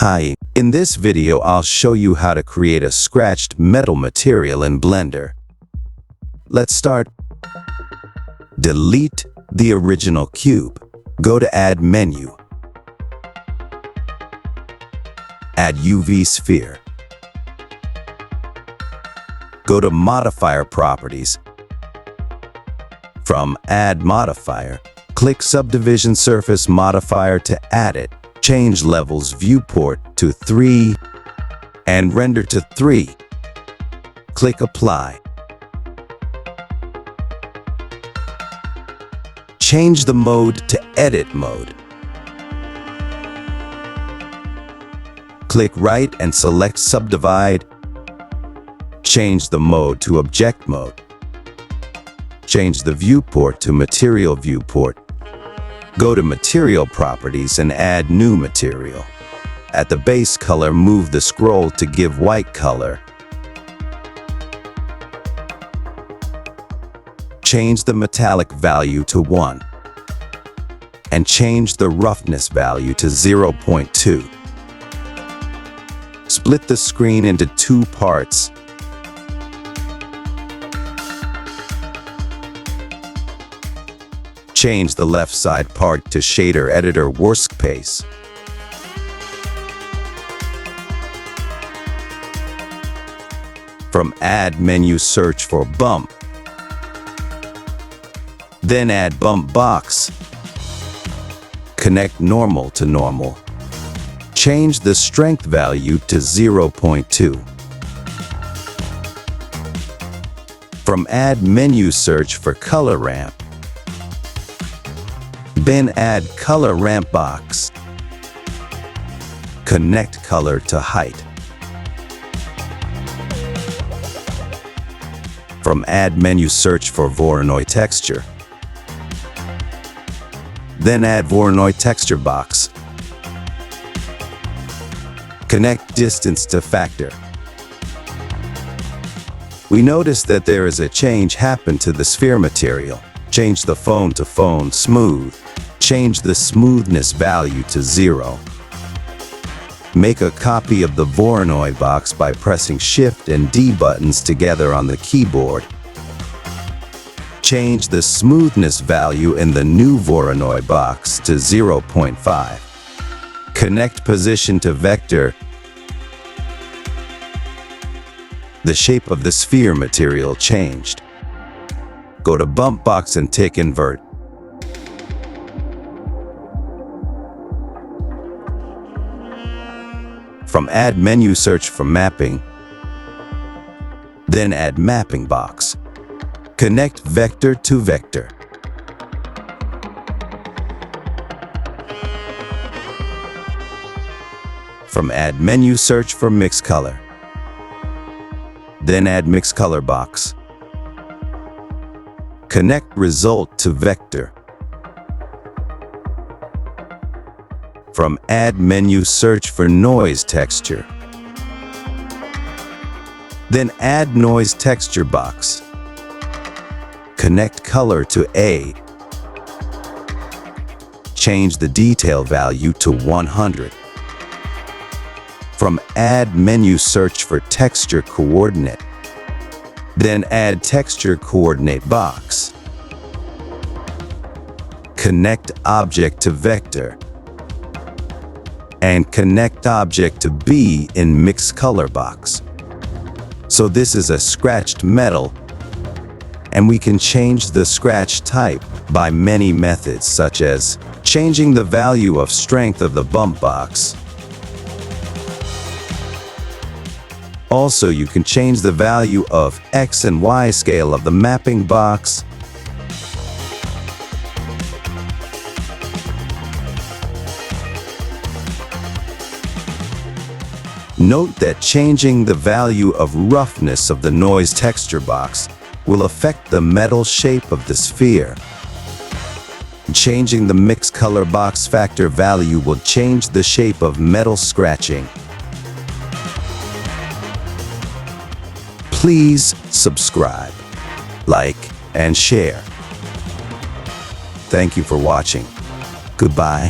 Hi, in this video I'll show you how to create a scratched metal material in Blender. Let's start. Delete the original cube. Go to Add menu. Add UV sphere. Go to Modifier Properties. From Add Modifier, click Subdivision Surface Modifier to add it. Change Levels Viewport to 3 and Render to 3. Click Apply. Change the mode to Edit mode. Click right and select Subdivide. Change the mode to Object mode. Change the viewport to Material viewport. Go to Material Properties and add New Material. At the base color, move the scroll to give white color. Change the metallic value to 1. And change the roughness value to 0.2. Split the screen into 2 parts. Change the left side part to Shader Editor Workspace. From Add menu, search for Bump. Then add Bump Box. Connect normal to normal. Change the strength value to 0.2. From Add menu, search for Color Ramp. Then add Color Ramp Box. Connect color to height. From Add menu, search for Voronoi Texture. Then add Voronoi Texture Box. Connect distance to factor. We notice that there is a change happened to the sphere material. Change the phone to phone smooth. Change the smoothness value to 0. Make a copy of the Voronoi box by pressing Shift and D buttons together on the keyboard. Change the smoothness value in the new Voronoi box to 0.5. Connect position to vector. The shape of the sphere material changed. Go to Bump Box and tick Invert. From Add menu, search for Mapping. Then add Mapping Box. Connect vector to vector. From Add menu, search for Mix Color. Then add Mix Color Box. Connect result to vector. From Add menu, search for Noise Texture. Then add Noise Texture Box. Connect color to A. Change the detail value to 100. From Add menu, search for Texture Coordinate. Then add Texture Coordinate Box. Connect object to vector. And connect object to B in Mix Color Box. So this is a scratched metal, and we can change the scratch type by many methods, such as changing the value of strength of the bump box. Also, you can change the value of X and Y scale of the mapping box. Note that changing the value of roughness of the noise texture box will affect the metal shape of the sphere. Changing the mix color box factor value will change the shape of metal scratching. Please subscribe, like, and share. Thank you for watching. Goodbye.